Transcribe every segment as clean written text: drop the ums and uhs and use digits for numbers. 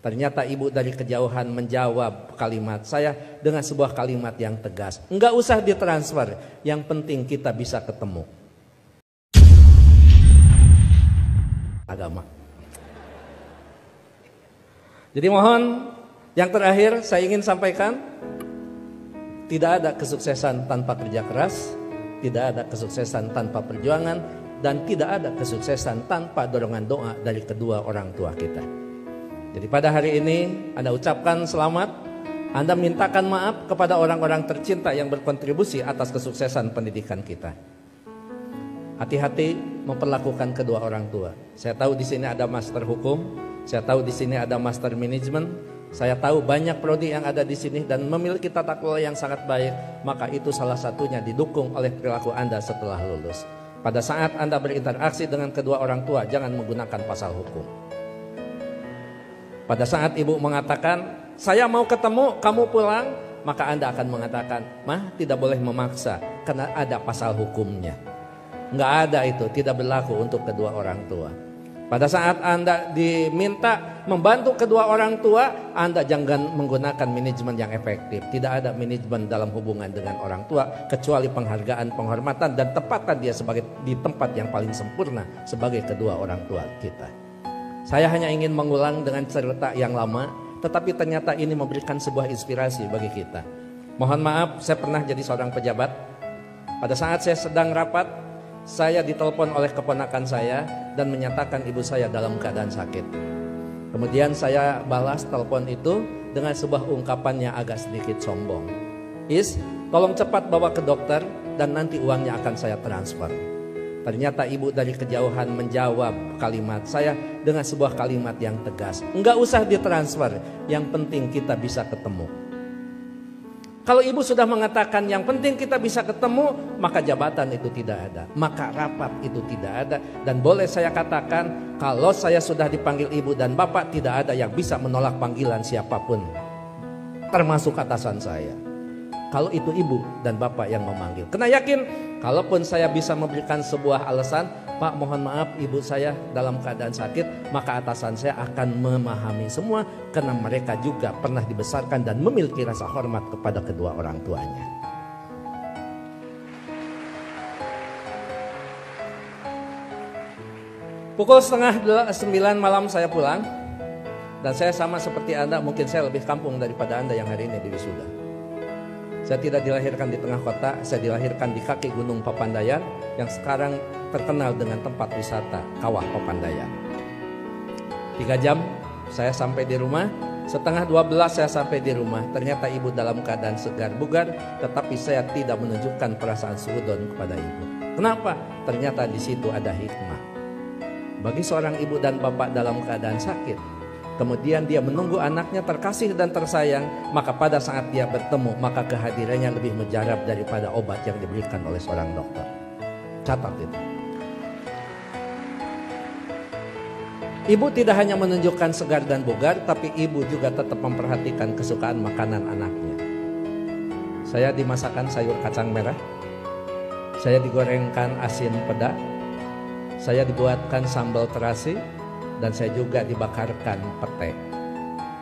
Ternyata ibu dari kejauhan menjawab kalimat saya dengan sebuah kalimat yang tegas. Enggak usah ditransfer, yang penting kita bisa ketemu. Agama. Jadi mohon yang terakhir saya ingin sampaikan, tidak ada kesuksesan tanpa kerja keras, tidak ada kesuksesan tanpa perjuangan, dan tidak ada kesuksesan tanpa dorongan doa dari kedua orang tua kita. Jadi pada hari ini Anda ucapkan selamat, Anda mintakan maaf kepada orang-orang tercinta yang berkontribusi atas kesuksesan pendidikan kita. Hati-hati memperlakukan kedua orang tua. Saya tahu di sini ada master hukum, saya tahu di sini ada master manajemen, saya tahu banyak prodi yang ada di sini dan memiliki tata kelola yang sangat baik, maka itu salah satunya didukung oleh perilaku Anda setelah lulus. Pada saat Anda berinteraksi dengan kedua orang tua, jangan menggunakan pasal hukum. Pada saat ibu mengatakan, saya mau ketemu, kamu pulang, maka Anda akan mengatakan, mah tidak boleh memaksa, karena ada pasal hukumnya. Enggak ada itu, tidak berlaku untuk kedua orang tua. Pada saat Anda diminta membantu kedua orang tua, Anda jangan menggunakan manajemen yang efektif. Tidak ada manajemen dalam hubungan dengan orang tua, kecuali penghargaan, penghormatan, dan tempatkan dia sebagai di tempat yang paling sempurna sebagai kedua orang tua kita. Saya hanya ingin mengulang dengan cerita yang lama, tetapi ternyata ini memberikan sebuah inspirasi bagi kita. Mohon maaf, saya pernah jadi seorang pejabat. Pada saat saya sedang rapat, saya ditelepon oleh keponakan saya dan menyatakan ibu saya dalam keadaan sakit. Kemudian saya balas telepon itu dengan sebuah ungkapan yang agak sedikit sombong. Tolong cepat bawa ke dokter dan nanti uangnya akan saya transfer. Ternyata ibu dari kejauhan menjawab kalimat saya dengan sebuah kalimat yang tegas. Enggak usah ditransfer, yang penting kita bisa ketemu. Kalau ibu sudah mengatakan yang penting kita bisa ketemu, maka jabatan itu tidak ada, maka rapat itu tidak ada. Dan boleh saya katakan, kalau saya sudah dipanggil ibu dan bapak, tidak ada yang bisa menolak panggilan siapapun, termasuk atasan saya. Kalau itu ibu dan bapak yang memanggil, kena yakin, kalaupun saya bisa memberikan sebuah alasan, Pak mohon maaf ibu saya dalam keadaan sakit, maka atasan saya akan memahami semua, karena mereka juga pernah dibesarkan dan memiliki rasa hormat kepada kedua orang tuanya. Pukul 8:30 malam saya pulang, dan saya sama seperti Anda, mungkin saya lebih kampung daripada Anda yang hari ini di wisuda. Saya tidak dilahirkan di tengah kota, saya dilahirkan di kaki Gunung Papandayan yang sekarang terkenal dengan tempat wisata Kawah Papandayan. 3 jam saya sampai di rumah, 11:30 saya sampai di rumah. Ternyata ibu dalam keadaan segar bugar, tetapi saya tidak menunjukkan perasaan suudon kepada ibu. Kenapa? Ternyata di situ ada hikmah. Bagi seorang ibu dan bapak dalam keadaan sakit, kemudian dia menunggu anaknya terkasih dan tersayang, maka pada saat dia bertemu, maka kehadirannya lebih mujarab daripada obat yang diberikan oleh seorang dokter. Catat itu. Ibu tidak hanya menunjukkan segar dan bugar, tapi ibu juga tetap memperhatikan kesukaan makanan anaknya. Saya dimasakkan sayur kacang merah, saya digorengkan asin peda, saya dibuatkan sambal terasi, dan saya juga dibakarkan pete.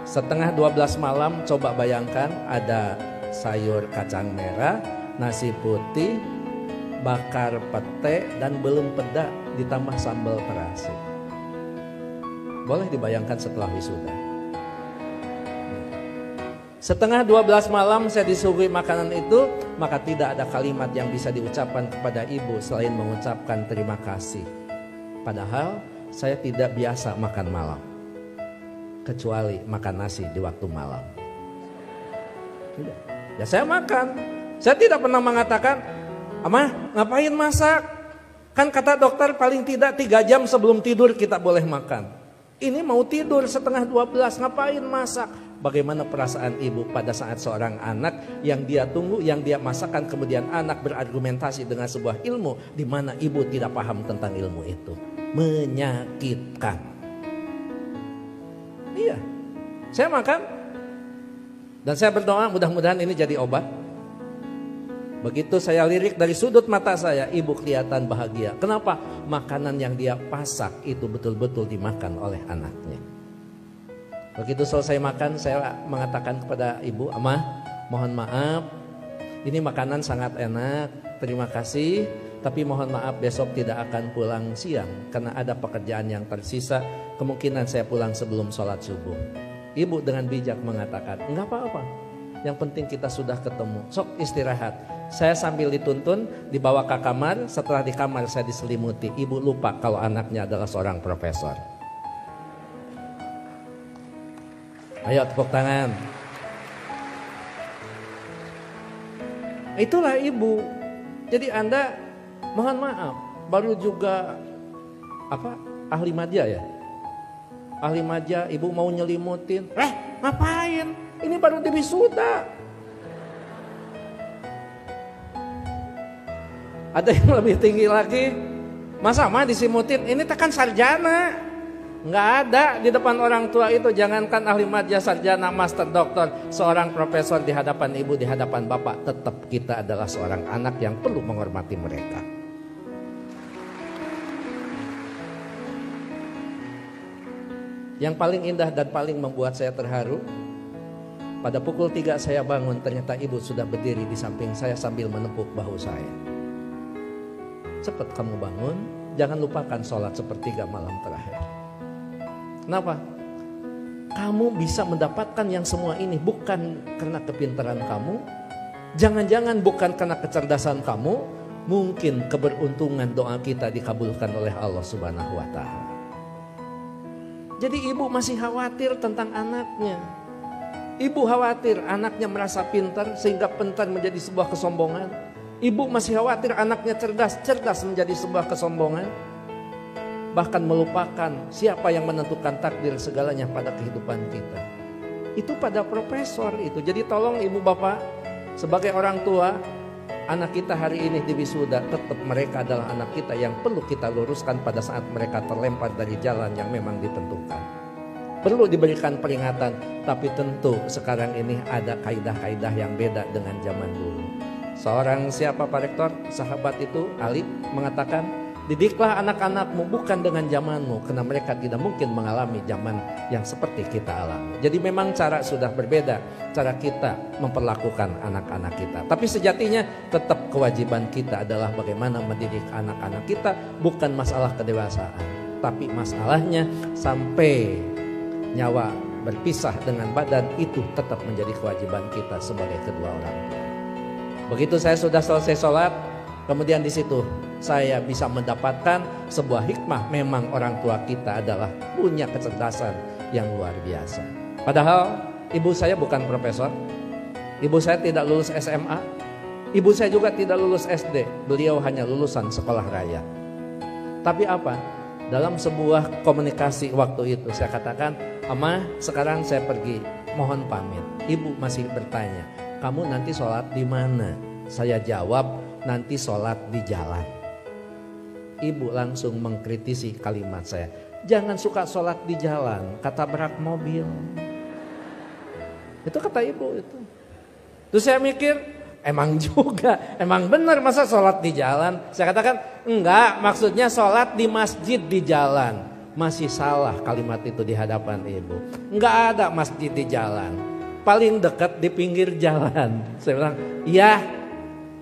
11:30 malam, coba bayangkan ada sayur kacang merah, nasi putih, bakar pete, dan belum peda ditambah sambal terasi. Boleh dibayangkan setelah wisuda. 11:30 malam saya disuguhi makanan itu, maka tidak ada kalimat yang bisa diucapkan kepada ibu selain mengucapkan terima kasih. Padahal saya tidak biasa makan malam, kecuali makan nasi di waktu malam. Tidak. Ya saya makan. Saya tidak pernah mengatakan, Amah ngapain masak? Kan kata dokter paling tidak 3 jam sebelum tidur kita boleh makan. Ini mau tidur 11:30, ngapain masak? Bagaimana perasaan ibu pada saat seorang anak yang dia tunggu, yang dia masakan, kemudian anak berargumentasi dengan sebuah ilmu di mana ibu tidak paham tentang ilmu itu. Menyakitkan. Iya, saya makan dan saya berdoa mudah-mudahan ini jadi obat. Begitu saya lirik dari sudut mata saya, ibu kelihatan bahagia. Kenapa? Makanan yang dia pasak itu betul-betul dimakan oleh anaknya. Begitu selesai makan, saya mengatakan kepada ibu, "Amah, mohon maaf, ini makanan sangat enak, terima kasih. Tapi mohon maaf besok tidak akan pulang siang karena ada pekerjaan yang tersisa. Kemungkinan saya pulang sebelum sholat subuh." Ibu dengan bijak mengatakan, "Enggak apa-apa, yang penting kita sudah ketemu, sok istirahat." Saya sambil dituntun dibawa ke kamar. Setelah di kamar saya diselimuti. Ibu lupa kalau anaknya adalah seorang profesor. Ayo tepuk tangan. Itulah ibu. Jadi Anda mohon maaf, baru juga ahli madya ya? Ahli madya, ibu mau nyelimutin. Ngapain? Ini baru di wisuda. Ada yang lebih tinggi lagi. Masa mah disimutin? Ini tekan sarjana. Nggak ada di depan orang tua itu. Jangankan ahli madya, sarjana, master, doktor, seorang profesor di hadapan ibu, di hadapan bapak, tetap kita adalah seorang anak yang perlu menghormati mereka. Yang paling indah dan paling membuat saya terharu, pada pukul 3 saya bangun, ternyata ibu sudah berdiri di samping saya sambil menepuk bahu saya. Cepat kamu bangun, jangan lupakan sholat sepertiga malam terakhir. Kenapa? Kamu bisa mendapatkan yang semua ini bukan karena kepintaran kamu, jangan-jangan bukan karena kecerdasan kamu, mungkin keberuntungan doa kita dikabulkan oleh Allah Subhanahu wa Ta'ala. Jadi ibu masih khawatir tentang anaknya. Ibu khawatir anaknya merasa pintar sehingga pintar menjadi sebuah kesombongan. Ibu masih khawatir anaknya cerdas, cerdas menjadi sebuah kesombongan. Bahkan melupakan siapa yang menentukan takdir segalanya pada kehidupan kita. Itu pada profesor itu. Jadi tolong ibu bapak, sebagai orang tua, anak kita hari ini di wisuda, tetap mereka adalah anak kita yang perlu kita luruskan pada saat mereka terlempar dari jalan yang memang ditentukan. Perlu diberikan peringatan, tapi tentu sekarang ini ada kaidah-kaidah yang beda dengan zaman dulu. Seorang siapa Pak Rektor, sahabat itu, Ali, mengatakan, didiklah anak-anakmu bukan dengan zamanmu, karena mereka tidak mungkin mengalami zaman yang seperti kita alami. Jadi memang cara sudah berbeda, cara kita memperlakukan anak-anak kita. Tapi sejatinya tetap kewajiban kita adalah bagaimana mendidik anak-anak kita, bukan masalah kedewasaan. Tapi masalahnya sampai nyawa berpisah dengan badan, itu tetap menjadi kewajiban kita sebagai kedua orang tua. Begitu saya sudah selesai sholat, kemudian di situ saya bisa mendapatkan sebuah hikmah. Memang orang tua kita adalah punya kecerdasan yang luar biasa. Padahal ibu saya bukan profesor, ibu saya tidak lulus SMA, ibu saya juga tidak lulus SD. Beliau hanya lulusan sekolah raya. Tapi apa? Dalam sebuah komunikasi waktu itu saya katakan, "Amah, sekarang saya pergi, mohon pamit." Ibu masih bertanya, "Kamu nanti sholat di mana?" Saya jawab, "Nanti sholat di jalan." Ibu langsung mengkritisi kalimat saya, "Jangan suka sholat di jalan, ketabrak mobil." Itu kata ibu itu. Terus saya mikir, emang juga, emang benar masa sholat di jalan? Saya katakan, enggak, maksudnya sholat di masjid di jalan. Masih salah kalimat itu di hadapan ibu. Enggak ada masjid di jalan, paling dekat di pinggir jalan. Saya bilang, iya,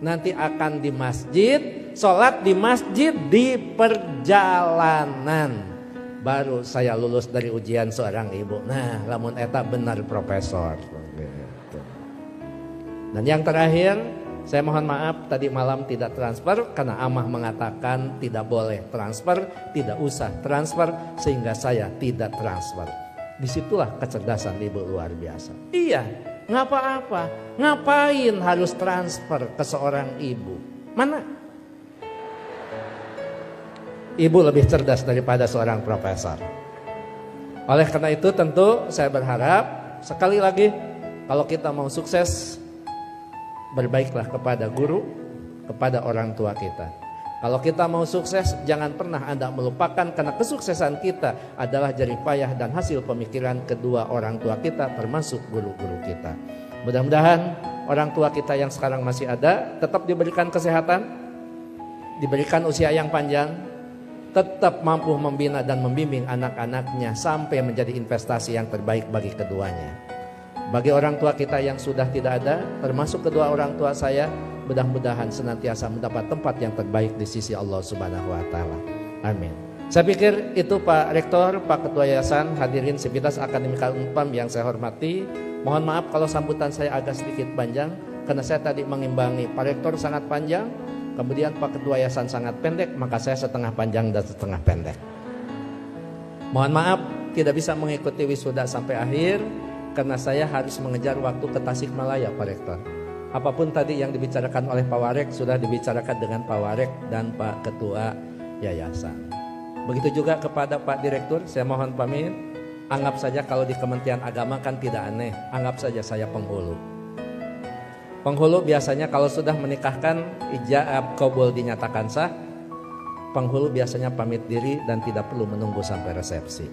nanti akan di masjid, sholat di masjid di perjalanan. Baru saya lulus dari ujian seorang ibu. Nah, lamun eta benar profesor. Dan yang terakhir, saya mohon maaf tadi malam tidak transfer karena Amah mengatakan tidak boleh transfer, tidak usah transfer, sehingga saya tidak transfer. Disitulah kecerdasan ibu luar biasa. Iya, nggak apa-apa. Ngapain harus transfer ke seorang ibu? Mana? Ibu lebih cerdas daripada seorang profesor. Oleh karena itu tentu saya berharap sekali lagi, kalau kita mau sukses, berbaiklah kepada guru, kepada orang tua kita. Kalau kita mau sukses, jangan pernah Anda melupakan, karena kesuksesan kita adalah jerih payah dan hasil pemikiran kedua orang tua kita, termasuk guru-guru kita. Mudah-mudahan orang tua kita yang sekarang masih ada tetap diberikan kesehatan, diberikan usia yang panjang, tetap mampu membina dan membimbing anak-anaknya sampai menjadi investasi yang terbaik bagi keduanya. Bagi orang tua kita yang sudah tidak ada, termasuk kedua orang tua saya, mudah-mudahan senantiasa mendapat tempat yang terbaik di sisi Allah Subhanahu wa taala. Amin. Saya pikir itu Pak Rektor, Pak Ketua Yayasan, hadirin Sivitas Akademika Unpam yang saya hormati. Mohon maaf kalau sambutan saya agak sedikit panjang, karena saya tadi mengimbangi Pak Rektor sangat panjang, kemudian Pak Ketua Yayasan sangat pendek, maka saya setengah panjang dan setengah pendek. Mohon maaf tidak bisa mengikuti wisuda sampai akhir, karena saya harus mengejar waktu ke Tasikmalaya Pak Rektor. Apapun tadi yang dibicarakan oleh Pak Warek sudah dibicarakan dengan Pak Warek dan Pak Ketua Yayasan. Begitu juga kepada Pak Direktur, saya mohon pamit. Anggap saja kalau di Kementerian Agama kan tidak aneh, anggap saja saya penghulu. Penghulu biasanya kalau sudah menikahkan ijab kabul dinyatakan sah, penghulu biasanya pamit diri dan tidak perlu menunggu sampai resepsi.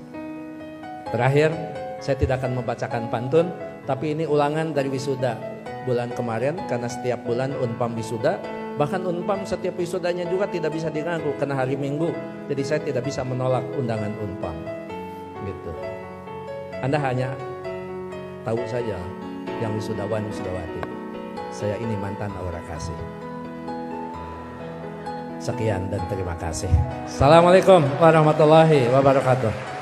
Terakhir, saya tidak akan membacakan pantun, tapi ini ulangan dari wisuda bulan kemarin, karena setiap bulan Unpam wisuda. Bahkan Unpam setiap wisudanya juga tidak bisa diganggu karena hari Minggu. Jadi saya tidak bisa menolak undangan Unpam. Gitu. Anda hanya tahu saja yang wisudawan wisudawati. Saya ini mantan Aura Kasih. Sekian dan terima kasih. Assalamualaikum warahmatullahi wabarakatuh.